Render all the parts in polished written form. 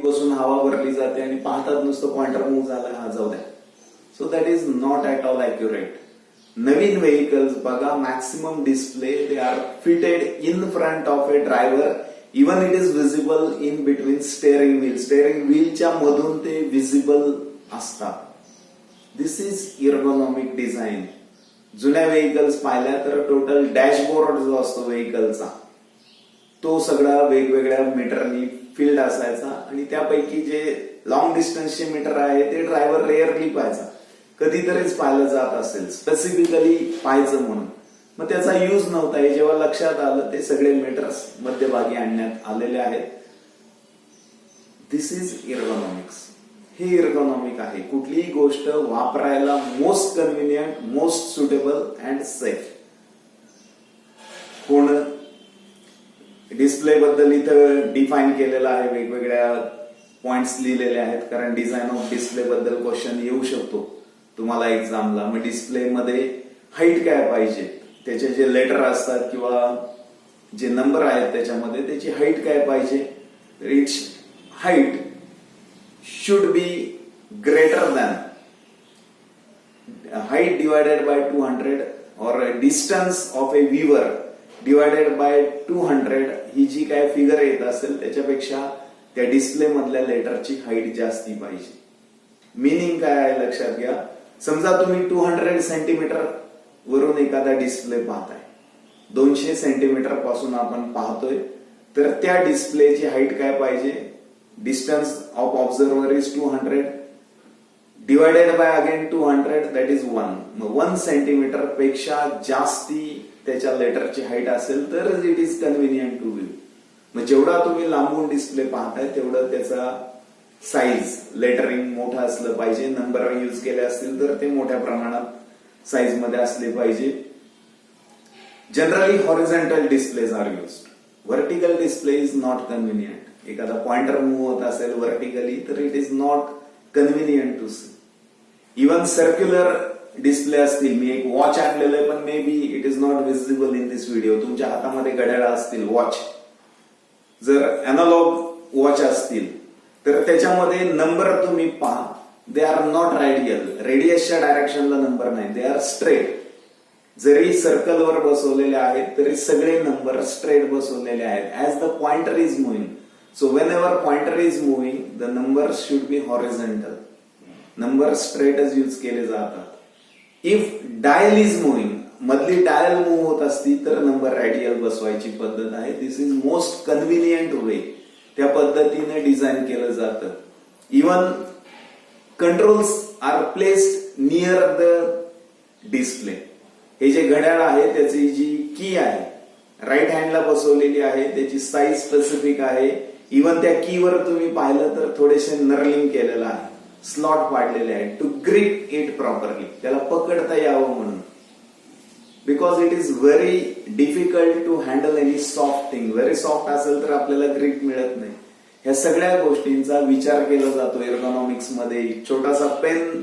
बसून हवा भरली जाते आणि पाहतात नुसतं पॉइंटर मूव्ह झाला, हा जाऊ द्या. So that is not at all accurate. नवीन व्हेकल्स बघा, maximum display they are fitted in front of a driver. Even it is visible in between steering wheel. Steering व्हीलच्या मधून ते विजिबल असतात. This is ergonomic design. जुन्या vehicles पाहिल्या तर total dashboard जो असतो व्हेकलचा तो सगळा वेगवेगळ्या मीटरनी फिल्ड असायचा आणि त्यापैकी जे लॉंग डिस्टन्सचे मीटर आहे ते ड्रायव्हर रेअरली पाहायचा, कधीतरीच पाहिलं जात असेल, स्पेसिफिकली पाहायचं म्हणून. मग त्याचा यूज नव्हता. हे जेव्हा लक्षात आलं ते सगळे मीटर्स मध्यभागी आणण्यात आलेले आहेत. दिस इज इर्गोनॉमिक्स. हे इर्गोनॉमिक आहे. कुठलीही गोष्ट वापरायला most convenient, most suitable and safe. कोण डिस्प्ले बद्दल इथं डिफाईन केलेलं आहे, वेगवेगळ्या पॉइंट्स लिहिलेले आहेत, कारण डिझाईन ऑफ डिस्प्ले बद्दल क्वेश्चन येऊ शकतो तुम्हाला एक्झामला. मग डिस्प्ले मध्ये हाईट काय पाहिजे, त्याचे जे लेटर असतात किंवा जे नंबर आहेत त्याच्यामध्ये त्याची हाईट काय पाहिजे. It's height should be greater than height divided by 200 or distance of a viewer divided by 200. ही जी काय फिगर येत असेल त्याच्यापेक्षा त्या डिस्प्ले मधल्या लेटरची हाईट जास्ती पाहिजे. मिनिंग काय आहे लक्षात घ्या. समजा तुम्ही 200 सेंटीमीटर वरून एखादा डिस्प्ले पाहताय, 200 सेंटीमीटर पासून आपण पाहतोय, तर त्या डिस्प्लेची हाईट काय पाहिजे. Distance of observer is 200 divided by again 200, that is 1. मग 1 सेंटीमीटर पेक्षा जास्ती त्याच्या लेटरची हाईट असेल तर it is convenient to view. मग जेवढा तुम्ही लांबून डिस्प्ले पाहताय तेवढं त्याचा साईज, लेटरिंग मोठं असलं पाहिजे. नंबर यूज केले असतील तर ते मोठ्या प्रमाणात साईज मध्ये असले पाहिजे. Generally horizontal displays are used. Vertical display is not convenient. एखादा पॉइंटर मूव्ह होत असेल व्हर्टिकली तर it is not convenient to see. Even circular display असतील. मी एक वॉच आणलेलं आहे पण may be it is not visible in this video. तुमच्या हातामध्ये घड्याळ असतील, वॉच जर अॅनालॉग वॉच असतील तर त्याच्यामध्ये नंबर तुम्ही पहा, दे आर नॉट रेडियल. रेडियसच्या डायरेक्शनला नंबर नाही, दे आर स्ट्रेट. जरी सर्कलवर बसवलेले आहेत तरी सगळे नंबर स्ट्रेट बसवलेले आहेत. As the pointer is moving. So whenever pointer is moving, the numbers should be horizontal. Numbers straight as use केले जातात. If dial is moving, मधली डायल मूव्ह होत असती तर नंबर रेडियल बसवायची पद्धत आहे. This is most convenient way. त्या पद्धतीने डिझाईन केलं जातं. Even controls are placed near the display. हे जे घड्याळ आहे त्याची जी की आहे राईट हँडला बसवलेली आहे, त्याची साईज स्पेसिफिक आहे. इव्हन त्या कीवर तुम्ही पाहिलं तर थोडेसे नर्लिंग केलेलं आहे, स्लॉट पाडलेले आहे टू ग्रिप इट प्रॉपरली. त्याला पकडता यावं म्हणून. Because it is very difficult to handle any soft thing. Very soft असेल तर आपल्याला ग्रिप मिळत नाही. ह्या सगळ्या गोष्टींचा विचार केला जातो इर्गोनॉमिक्स मध्ये. छोटासा पेन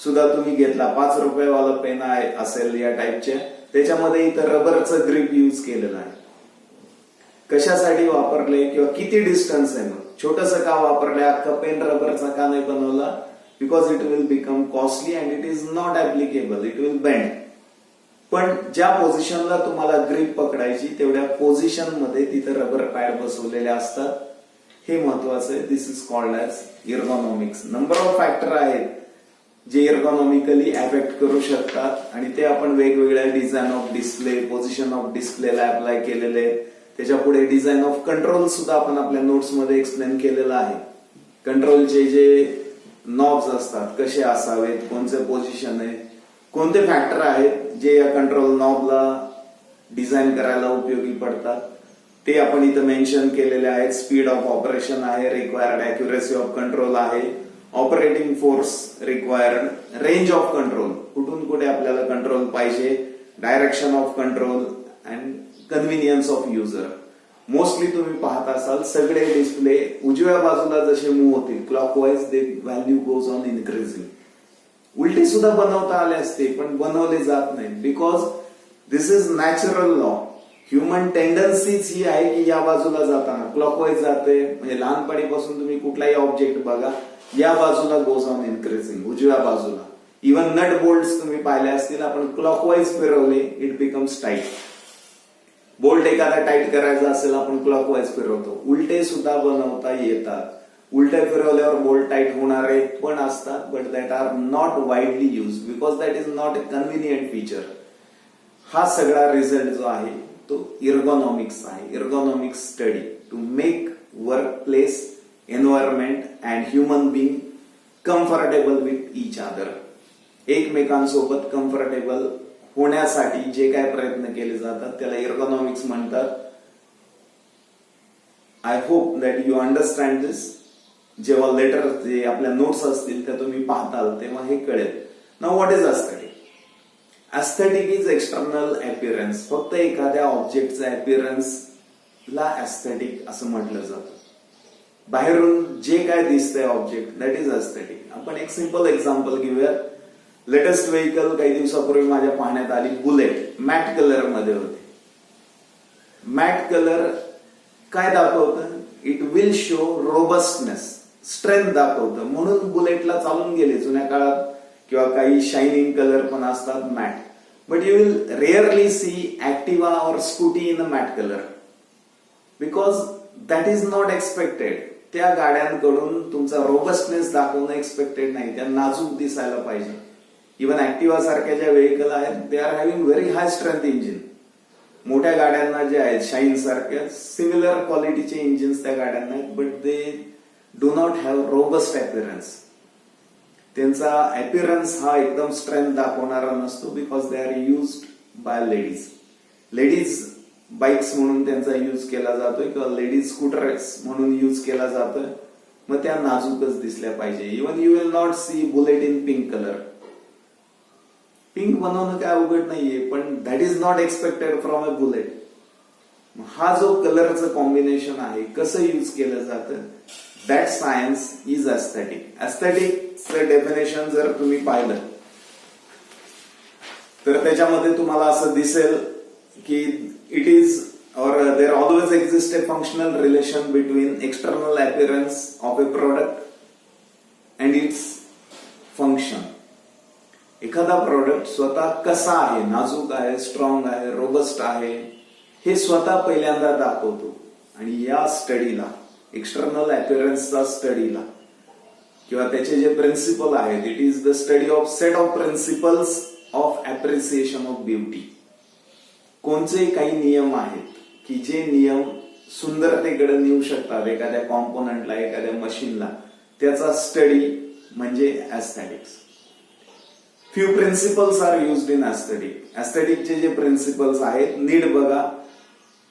सुद्धा तुम्ही घेतला, 5 रुपयेवाला पेन आहे असेल या टाईपचे, त्याच्यामध्ये इथं रबरचं ग्रिप यूज केलेलं आहे. कशासाठी वापरले किंवा किती डिस्टन्स आहे. मग छोटस का वापरलंय, अख्खा पेन रबरचा का नाही बनवला. Because it will become costly and it is not applicable. It will bend. पण ज्या पोझिशनला तुम्हाला ग्रिप पकडायची तेवढ्या पोझिशन मध्ये तिथे रबर पॅड बसवलेले असतात. हे महत्वाचं आहे. This is called as ergonomics. Number of factor आहेत जे इर्गोनॉमिकली अफेक्ट करू शकतात आणि ते आपण वेगवेगळ्या design of display, position of डिस्प्लेला अप्लाय केलेले आहेत. त्याच्या पुढे डिझाईन ऑफ कंट्रोल सुद्धा आपण आपल्या नोट्स मध्ये एक्सप्लेन केलेलं आहे. कंट्रोलचे जे नॉब्स असतात कसे असावेत, कोणते पोझिशन आहे, कोणते फॅक्टर आहेत जे या कंट्रोल नॉबला डिझाईन करायला उपयोगी पडतात, ते आपण इथं मेन्शन केलेले आहेत. स्पीड ऑफ ऑपरेशन आहे, रिक्वायर्ड अॅक्युरेसी ऑफ कंट्रोल आहे, operating force required, range of control, कुठून कुठे आपल्याला कंट्रोल पाहिजे, direction of control and convenience of user. Mostly तुम्ही पाहत असाल सगळे डिस्प्ले उजव्या बाजूला जसे मूव्ह होतील clockwise the value goes on increasing. उलटी सुद्धा बनवता आले असते पण बनवले जात नाही. Because this is natural law. Human टेंडन्सीच ही आहे की या बाजूला जाताना क्लॉकवाईज जाते. म्हणजे लहानपणीपासून तुम्ही कुठलाही ऑब्जेक्ट बघा, या बाजूला गोज ऑन इन्क्रीजिंग, उजव्या बाजूला. इव्हन नट बोल्ट तुम्ही पाहिले असतील, आपण क्लॉकवाईज फिरवले इट बिकम्स टाईट. बोल्ट एखादा टाईट करायचा असेल आपण क्लॉकवाईज फिरवतो. उलटे सुद्धा बनवता येतात. उलटे फिरवल्यावर बोल्ट टाईट होणारे पण असतात, but that are not widely use because that is not a convenient feature. हा सगळा रिझल्ट जो आहे तो इर्गोनॉमिक्स आहे. Ergonomics study to make work place, environment and human being comfortable with each other. एकमेकांसोबत कम्फर्टेबल होण्यासाठी जे काय प्रयत्न केले जातात त्याला इर्गोनॉमिक्स म्हणतात. I hope that you understand this. जेव्हा लेटर जे आपल्या नोट्स असतील त्या तुम्ही पाहताल तेव्हा हे कळेल. Now what is aesthetic? Aesthetic is external appearance. फक्त एखाद्या ऑब्जेक्टचा अपीअरन्सला एस्थेटिक असं म्हटलं जातं. बाहेरून जे काय दिसतंय ऑब्जेक्ट दॅट इज एस्थेटिक. आपण एक सिंपल एक्झाम्पल घेऊया. लेटेस्ट व्हेकल काही दिवसापूर्वी माझ्या पाहण्यात आली, बुलेट. मॅट कलर मध्ये होते. मॅट कलर काय दाखवतं? It will show robustness, strength दाखवतं. म्हणून बुलेटला चालून गेले जुन्या काळात. किंवा काही शायनिंग कलर पण असतात matte. But you will rarely see Activa और Scooty in a matte colour because that is not expected. त्या गाड्यांकडून तुमचा रोबस्टनेस दाखवणं एक्सपेक्टेड नाही. त्या नाजूक दिसायला पाहिजे. इव्हन ऍक्टिवा सारख्या ज्या व्हेकल आहेत they are having very high strength engine. मोठ्या गाड्यांना जे आहेत शाईन सारख्या सिमिलर क्वालिटीचे इंजिन्स त्या गाड्यांना आहेत, but they do not have robust appearance. त्यांचा अपीअरन्स हा एकदम स्ट्रेंथ दाखवणारा नसतो because they are used by ladies. Ladies bikes म्हणून त्यांचा यूज केला जातोय किंवा लेडीज स्कूटर्स म्हणून यूज केला जातोय. मग त्या नाजूकच दिसल्या पाहिजे. Even you will not see Bullet in pink colour. Pink बनवणं काय अवघड नाहीये, पण that is not expected from a Bullet. हा जो कलरचं कॉम्बिनेशन आहे कसं यूज केलं जातं, दॅट सायन्स इज एस्थेटिक. एस्थेटिकचं डेफिनेशन जर तुम्ही पाहिलं तर त्याच्यामध्ये तुम्हाला असं दिसेल की it is or there always exists a functional relation between external appearance of a product and its function. एखादा प्रोडक्ट स्वतः कसा आहे, नाजूक आहे, स्ट्रॉंग आहे, रोबस्ट आहे, हे स्वतः पहिल्यांदा दाखवतो. आणि या स्टडीला, एक्सटर्नल अपीअरन्सचा स्टडीला किंवा त्याचे जे प्रिन्सिपल आहेत, it is the study of set of principles of appreciation of beauty. कोणते काही नियम आहेत की जे नियम सुंदरतेकडे नेऊ शकतात एखाद्या कॉम्पोनंटला, एखाद्या मशीनला, त्याचा स्टडी म्हणजे aesthetics. Few principles are used in aesthetic. एस्थेटिकचे जे प्रिन्सिपल्स आहेत नीट बघा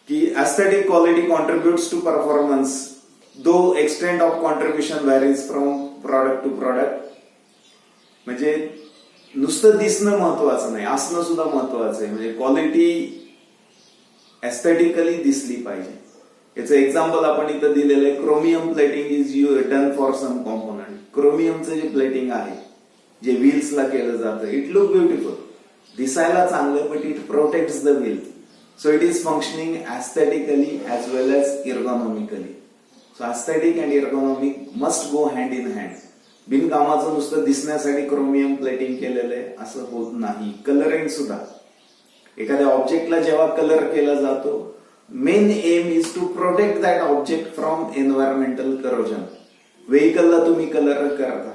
की aesthetic quality contributes to performance though extent of contribution varies from product to product. म्हणजे नुसतं दिसणं महत्वाचं नाही, असणं सुद्धा महत्वाचं आहे. म्हणजे क्वालिटी एस्थेटिकली दिसली पाहिजे. याचं एक्झाम्पल आपण इथं दिलेलं आहे. Chromium plating is done for some component. क्रोमियमचं जे प्लेटिंग आहे, जे व्हील्सला केलं जातं, इट लुक ब्युटिफुल, दिसायला चांगलं, but it protects the wheel. So it is functioning aesthetically as well as ergonomically. So aesthetic and ergonomic must go hand in hand. बिनकामाचं नुसतं दिसण्यासाठी क्रोमियम प्लेटिंग केलेलं आहे असं होत नाही. कलरिंग सुद्धा, एखाद्या ऑब्जेक्टला जेव्हा कलर केला जातो, main aim is to protect that object from environmental corrosion. व्हेकलला तुम्ही कलर करता,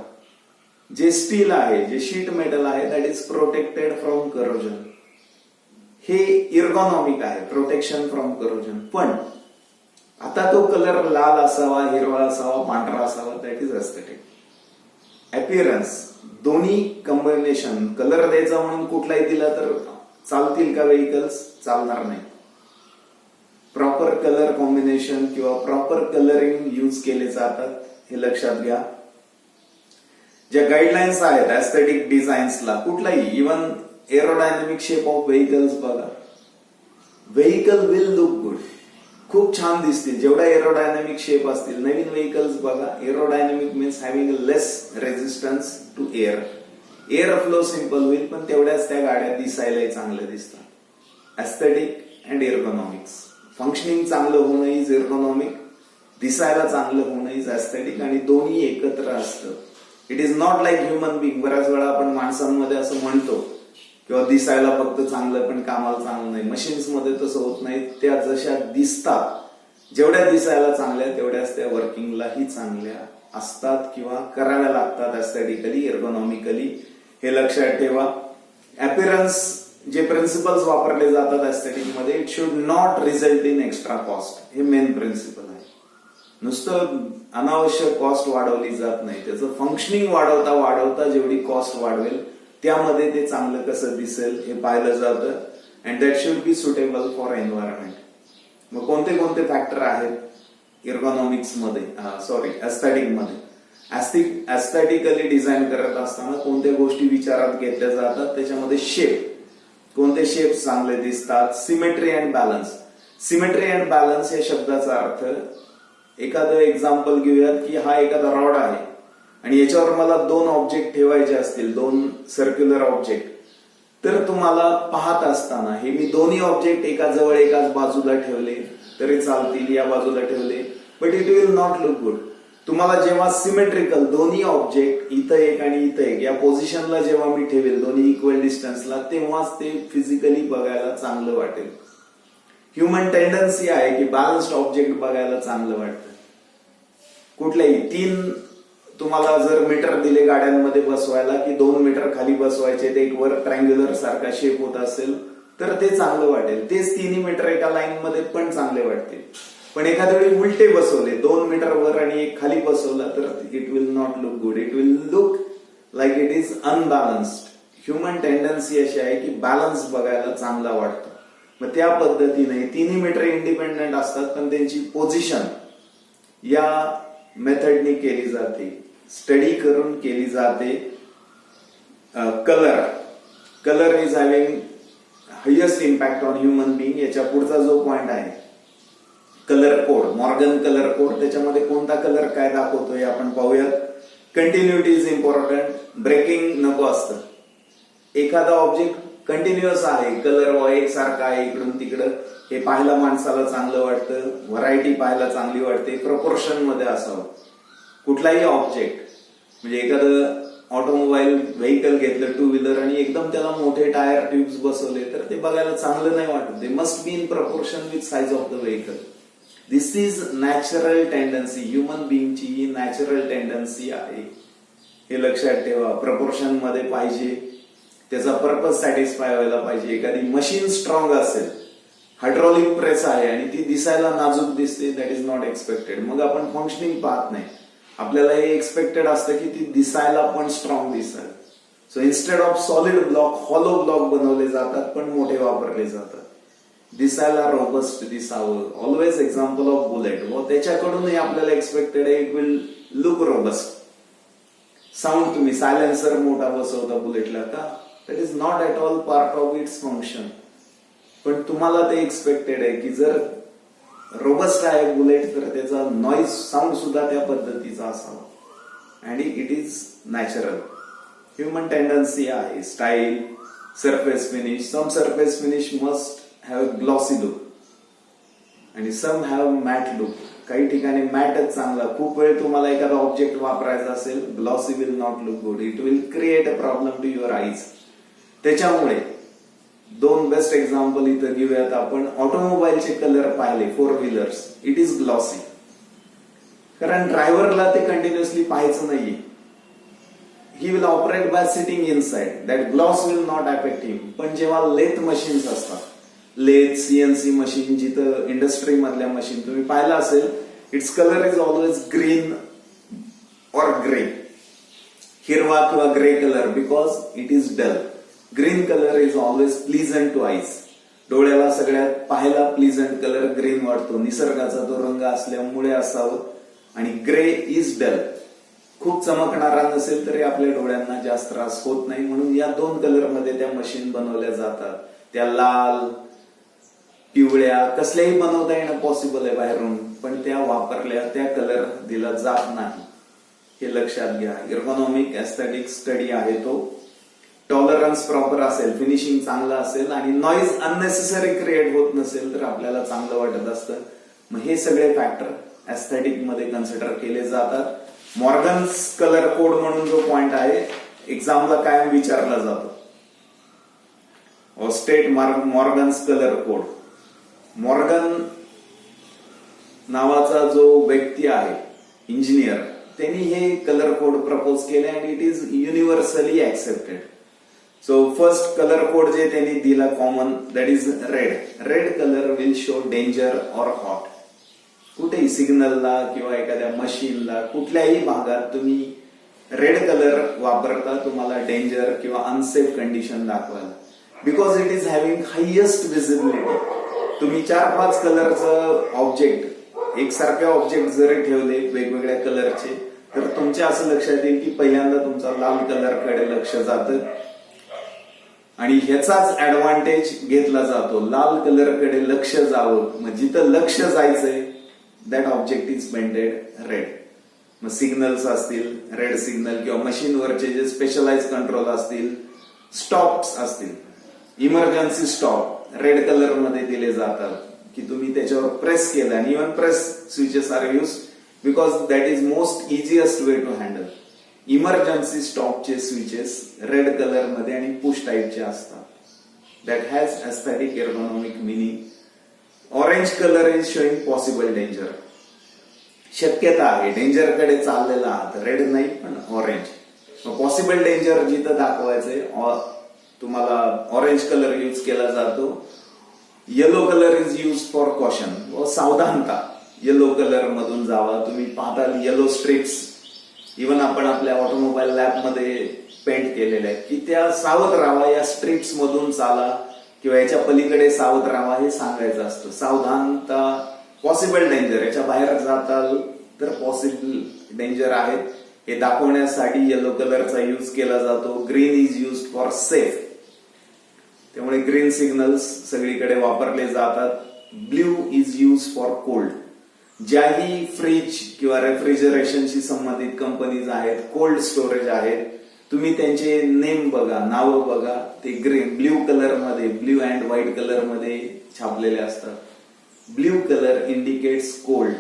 जे स्टील आहे, जे शीट मेटल आहे, that is protected from corrosion. हे इर्गोनॉमिक आहे, प्रोटेक्शन फ्रॉम करोजन. पण आता तो कलर लाल असावा, हिरवा असावा, पांढरा असावा, दॅट इज एस्थेटिक. अपीअरन्स दोन्ही कॉम्बिनेशन, कलर द्यायचा म्हणून कुठलाही दिला तर चालतील का व्हेकल्स? चालणार नाही. प्रॉपर कलर कॉम्बिनेशन किंवा प्रॉपर कलरिंग यूज केले जातात, हे लक्षात घ्या. ज्या गाईडलाईन्स आहेत एस्थेटिक डिझाईन्सला, कुठलाही even aerodynamic shape of vehicles बघा, व्हेकल विल लुक गुड, खूप छान दिसतील जेवढा एरोडायनामिक शेप असतील. नवीन व्हेकल्स बघा, aerodynamic means having less resistance to air. Air flow simple होईल, पण तेवढ्याच त्या गाड्या दिसायलाही चांगल्या दिसतात. Aesthetic and ergonomics. फंक्शनिंग चांगलं होणं इज एर्गोनॉमिक, दिसायला चांगलं होणं इज एस्थेटिक, आणि दोन्ही एकत्र असतं. It is not like human being. बऱ्याच वेळा आपण माणसांमध्ये असं म्हणतो किंवा दिसायला फक्त चांगलं पण कामाला चांगलं नाही. मशीन्स मध्ये तसं होत नाही. त्या जशा दिसतात, जेवढ्या दिसायला चांगल्या तेवढ्याच त्या वर्किंगलाही चांगल्या असतात किंवा कराव्या लागतात एस्थेटिकली, एर्गोनॉमिकली. हे लक्षात ठेवा. अपीअरन्स जे प्रिन्सिपल्स वापरले जातात एस्थेटिक मध्ये, it should not result in extra cost. हे मेन प्रिन्सिपल आहे. नुसतं अनावश्यक कॉस्ट वाढवली जात नाही. त्याचं फंक्शनिंग वाढवता वाढवता जेवढी कॉस्ट वाढवेल त्यामध्ये ते चांगलं कसं दिसेल हे पाहिलं जातं. And that should be suitable for environment. मग कोणते कोणते फॅक्टर आहेत एर्गोनॉमिक्स मध्ये, एस्थेटिक मध्ये? एस्थेटिकली डिझाईन करत असताना कोणत्या गोष्टी विचारात घेतल्या जातात? त्याच्यामध्ये शेप, कोणते शेप चांगले दिसतात. Symmetry and balance. Symmetry and balance या शब्दाचा अर्थ, एखादं एक्झाम्पल घेऊयात की हा एखादा रॉड आहे आणि याच्यावर मला दोन ऑब्जेक्ट ठेवायचे असतील, दोन सर्क्युलर ऑब्जेक्ट, तर तुम्हाला पाहत असताना हे मी दोन्ही ऑब्जेक्ट एका जवळ एकाच बाजूला ठेवले तरी चालतील, या बाजूला ठेवले, but it will not look good. तुम्हाला जेव्हा सिमेट्रिकल दोन्ही ऑब्जेक्ट इथं एक आणि इथं एक या पोझिशनला जेव्हा मी ठेवेल दोन्ही इक्वल डिस्टन्सला, तेव्हाच ते फिजिकली बघायला चांगलं वाटेल. ह्युमन टेंडन्सी आहे की बॅलन्स्ड ऑब्जेक्ट बघायला चांगलं वाटतं. कुठल्याही 3 तुम्हाला जर मीटर दिले गाड्यांमध्ये बसवायला की 2 मीटर खाली बसवायचे, ते एक वर ट्रायंग्युलर सारखा शेप होत असेल तर ते चांगलं वाटेल. तेच 3 मीटर एका लाईन मध्ये पण चांगले वाटते. पण एखाद्या वेळी उलटे बसवले, 2 मीटर वर आणि एक खाली बसवला तर it will not look good. It will look like it is unbalanced. Human tendency अशी आहे की बॅलन्स बघायला चांगला वाटतो. मग त्या पद्धतीने 3 मीटर इंडिपेंडेंट असतात, पण त्यांची पोझिशन या मेथडनी केली जाते, स्टडी करून केली जाते. Colour is having highest impact on human being. याच्या पुढचा जो पॉइंट आहे colour code, Morgan colour code, त्याच्यामध्ये कोणता कलर काय दाखवतोय आपण पाहूयात. Continuity is important. ब्रेकिंग नको असतं. एखादा ऑब्जेक्ट कंटिन्युअस आहे, कलर एकसारखा आहे इकडून तिकडं, हे पाहायला माणसाला चांगलं वाटतं, व्हरायटी पाहायला चांगली वाटते, प्रपोर्शन मध्ये असावं. कुठलाही ऑब्जेक्ट, म्हणजे एखादं ऑटोमोबाईल व्हेकल घेतलं, 2 व्हीलर, आणि एकदम त्याला मोठे टायर ट्यूब्स बसवले तर ते बघायला चांगलं नाही वाटत. They must be in proportion with size of the vehicle. This is natural tendency. Human बिंगची ही नॅचरल टेंडन्सी आहे, हे लक्षात ठेवा. प्रपोर्शन मध्ये पाहिजे, त्याचा पर्पज सॅटिस्फाय व्हायला पाहिजे. एखादी मशीन स्ट्रॉंग असेल, हायड्रॉलिक प्रेस आहे आणि ती दिसायला नाजूक दिसते, दॅट इज नॉट एक्सपेक्टेड. मग आपण फंक्शनिंग पाहत नाही. आपल्याला हे एक्सपेक्टेड असतं की ती दिसायला पण स्ट्रॉंग दिसेल. So instead of solid block, hollow block बनवले जातात, पण मोठे वापरले जातात. दिसायला रोबस्ट दिसावं. ऑलवेज एक्झाम्पल ऑफ बुलेट, व त्याच्याकडूनही आपल्याला एक्सपेक्टेड आहे it will look robust. Sound, तुम्ही सायलेन्सर मोठा बसवता बुलेटला का? That is not at all part of its function. पण तुम्हाला ते एक्सपेक्टेड आहे की जर रोबस्ट आहे बुलेट तर त्याचा नॉइज, साऊंड सुद्धा त्या पद्धतीचा असावा. And it is natural. Human tendency आहे. Style, surface finish. Some surface finish must have glossy look आणि सम हॅव मॅट लुक. काही ठिकाणी मॅटच चांगला. खूप वेळ तुम्हाला एखादा ऑब्जेक्ट वापरायचा असेल, glossy will not look good. It will create a problem to your eyes. त्याच्यामुळे 2 बेस्ट एक्झाम्पल इथं घेऊयात आपण. ऑटोमोबाईलचे कलर पाहिले, 4 व्हीलर्स, इट इज ग्लॉसी. कारण ड्रायव्हरला ते कंटिन्युअसली पाहायचं नाहीये. He will operate by sitting inside. That gloss will not affect him. पण जेव्हा लेथ मशीन्स असतात, लेथ, सीएनसी मशीन, जिथं इंडस्ट्री मधल्या मशीन तुम्ही पाहिलं असेल, it's colour is always green और ग्रे, हिरवा किंवा grey colour, because it is dull. Green colour is always pleasant to eyes. डोळ्याला सगळ्यात पाहायला प्लीझंट कलर ग्रीन वाटतो. निसर्गाचा तो रंग असल्यामुळे असावं. आणि ग्रे इज डल. खूप चमकणारा नसेल तरी आपल्या डोळ्यांना जास्त त्रास होत नाही. म्हणून या 2 कलर मध्ये त्या मशीन बनवल्या जातात. त्या लाल, पिवळ्या कसल्याही बनवता येणं पॉसिबल आहे बाहेरून, पण त्या वापरल्या, त्या कलर दिला जात नाही. हे लक्षात घ्या. एर्गोनॉमिक एस्थेटिक स्टडी आहे तो. टॉलरन्स प्रॉपर असेल, फिनिशिंग चांगलं असेल आणि नॉईज अननेसेसरी क्रिएट होत नसेल तर आपल्याला चांगलं वाटत असतं. मग हे सगळे फॅक्टर एस्थेटिक मध्ये कन्सिडर केले जातात. मॉर्गन्स कलर कोड म्हणून जो पॉइंट आहे एक्झामला कायम विचारला जातो. State Morgan's colour code. Morgan नावाचा जो व्यक्ती आहे इंजिनियर, त्यांनी हे कलर कोड प्रपोज केले and it is universally accepted. So first colour code जे त्यांनी दिला common, that is red. Red colour will show danger or hot. कुठेही सिग्नलला किंवा एखाद्या मशीनला कुठल्याही भागात तुम्ही रेड कलर वापरता तुम्हाला डेंजर किंवा अनसेफ कंडिशन दाखवायला, because it is having highest visibility. तुम्ही 4-5 कलरचं ऑब्जेक्ट, एकसारखे ऑब्जेक्ट जरी ठेवले वेगवेगळ्या कलरचे तर तुमच्या असं लक्षात येईल की पहिल्यांदा तुमचा लाल कलरकडे लक्ष जातं आणि ह्याचाच ऍडव्हान्टेज घेतला जातो. लाल कलरकडे लक्ष जावं, मग जिथं लक्ष जायचंय that object is painted red. मग सिग्नल्स असतील रेड सिग्नल किंवा मशीनवरचे जे स्पेशलाइज कंट्रोल असतील, स्टॉप्स असतील, इमर्जन्सी स्टॉप रेड कलर मध्ये दिले जातात की तुम्ही त्याच्यावर प्रेस केलं आणि even press switches are use because that is most easiest way to handle. Emergency स्टॉपचे स्विचेस रेड कलर मध्ये आणि पुश टाईपचे असतात. That has aesthetic ergonomic meaning. Orange colour is showing possible danger. शक्यता आहे डेंजरकडे चाललेला आहात, रेड नाही पण ऑरेंज. पॉसिबल डेंजर जिथं दाखवायचंय तुम्हाला ऑरेंज कलर यूज केला जातो. Yellow colour is use for caution व सावधानता. येलो कलर मधून जावा. तुम्ही पाहताल येलो स्ट्रिप्स इव्हन आपण आपल्या ऑटोमोबाईल लॅबमध्ये पेंट केलेल्या आहेत की त्या सावध राहावा, या स्ट्रिप्स मधून चाला किंवा याच्या पलीकडे सावध राहावा हे सांगायचं असतं. सावधानता, पॉसिबल डेंजर, याच्या बाहेर जाताल तर पॉसिबल डेंजर आहेत हे दाखवण्यासाठी येलो कलरचा यूज केला जातो. Green is use for safe. त्यामुळे ग्रीन सिग्नल्स सगळीकडे वापरले जातात. Blue is use for cold. ज्याही फ्रीज किंवा रेफ्रिजरेशनशी संबंधित कंपनीज आहेत, कोल्ड स्टोरेज आहेत, तुम्ही त्यांचे नेम बघा, नावं बघा, ते ग्रीन ब्ल्यू कलर मध्ये, ब्ल्यू अँड व्हाईट कलर मध्ये छापलेले असतात. Blue colour indicates cold.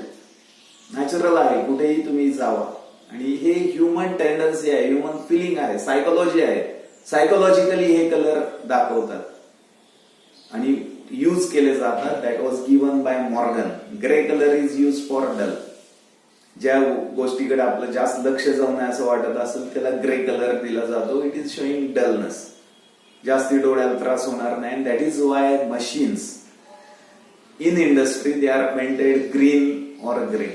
Natural आहे, कुठेही तुम्ही जावा. आणि हे ह्युमन टेंडन्सी आहे, ह्युमन फिलिंग आहे, सायकोलॉजी आहे. सायकोलॉजिकली हे कलर दाखवतात आणि यूज केले जातात. That was given by Morgan. Grey colour is use for dull. ज्या गोष्टीकडे आपलं जास्त लक्ष जाऊ नये असं वाटत असेल त्याला ग्रे कलर दिला जातो. It is showing dullness. जास्ती डोळ्याला त्रास होणार नाही. That is why machines in industry they are painted green or gray,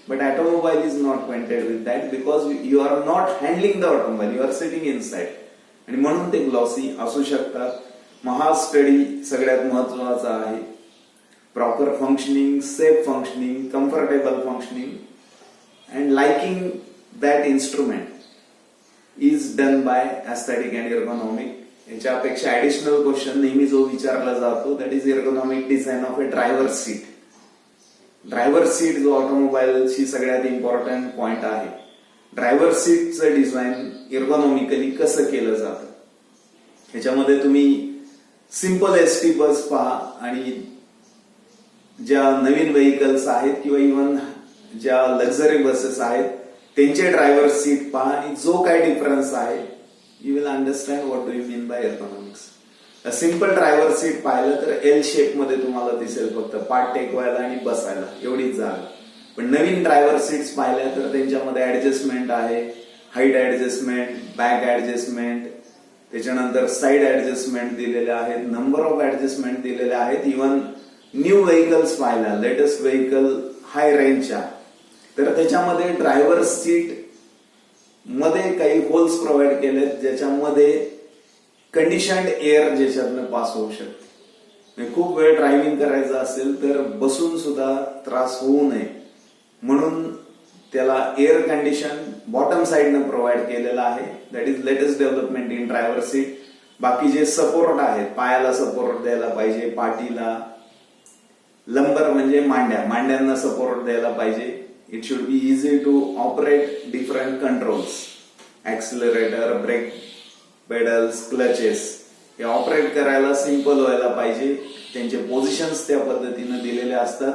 but automobile is not painted with that because you are not handling the automobile, you are sitting inside. आणि म्हणून ते glossy असू शकतात. महा study सगळ्यात महत्वाचा आहे. Proper functioning, safe functioning, comfortable functioning and liking that instrument is done by aesthetic and ergonomic. याच्यापेक्षा additional question नेहमी जो विचारला जातो that is ergonomic design of a driver seat. Driver seat जो ऑटोमोबाईलची सगळ्यात इम्पॉर्टंट पॉइंट आहे. ड्रायव्हर सीटचं डिझाईन एर्गोनॉमिकली कसं केलं जातं. ह्याच्यामध्ये तुम्ही सिंपल एसटी बस पहा आणि ज्या नवीन व्हेकल्स आहेत किंवा इव्हन ज्या लक्झरी बसेस आहेत त्यांचे ड्रायव्हर सीट पहा आणि जो काय डिफरन्स आहे you will understand what do you mean by ergonomics. Simple driver seat पाहिलं तर एल शेप मध्ये तुम्हाला दिसेल, फक्त पाठ टेकवायला आणि बसायला एवढीच जागा. पण नवीन ड्रायव्हर सीट्स पाहिल्या तर त्यांच्यामध्ये ऍडजस्टमेंट आहे, हाईट ऍडजस्टमेंट, बॅक ऍडजस्टमेंट, त्याच्यानंतर साईड ऍडजस्टमेंट दिलेले आहेत, नंबर ऑफ ऍडजस्टमेंट दिलेले आहेत. इव्हन न्यू व्हेकल्स पाहिला, लेटेस्ट व्हेकल हाय रेंजच्या, तर त्याच्यामध्ये ड्रायव्हर सीट मध्ये काही होल्स प्रोव्हाइड केलेत ज्याच्यामध्ये कंडिशन्ड एअर ज्याच्यातनं पास होऊ शकते. खूप वेळ ड्रायव्हिंग करायचं असेल तर बसून सुद्धा त्रास होऊ नये म्हणून त्याला एअर कंडिशन बॉटम साइडनं प्रोव्हाइड केलेलं आहे. That is latest development in driver seat. बाकी जे सपोर्ट आहेत, पायाला सपोर्ट द्यायला पाहिजे, पाठीला, लंबर म्हणजे मांड्यांना सपोर्ट द्यायला पाहिजे. It should be easy to operate different controls, accelerator, brake, pedals, clutches हे ऑपरेट करायला सिंपल व्हायला पाहिजे. त्यांचे पोझिशन्स त्या पद्धतीने दिलेले असतात.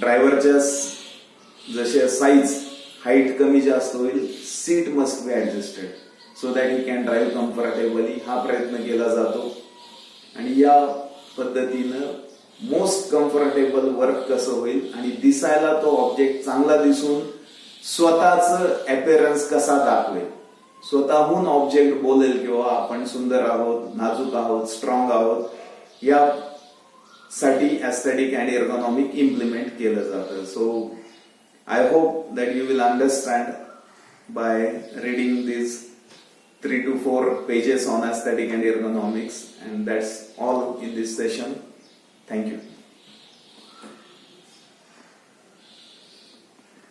ड्रायव्हरच्या जसे साईज हाईट कमी जास्त होईल, seat must be adjusted so that you can drive comfortably. हा प्रयत्न केला जातो आणि या पद्धतीनं मोस्ट कम्फर्टेबल वर्क कसं होईल आणि दिसायला तो ऑब्जेक्ट चांगला दिसून स्वतःच अपिअरन्स कसा दाखवेल, स्वतःहून ऑब्जेक्ट बोलेल किंवा आपण सुंदर आहोत, नाजूक आहोत, स्ट्रॉंग आहोत, यासाठी एस्थेटिक अँड एर्गोनॉमिक इम्प्लिमेंट केलं जातं. So I hope that you will understand by reading this 3 to 4 pages on aesthetic and ergonomics, and that's all in this session. Thank you.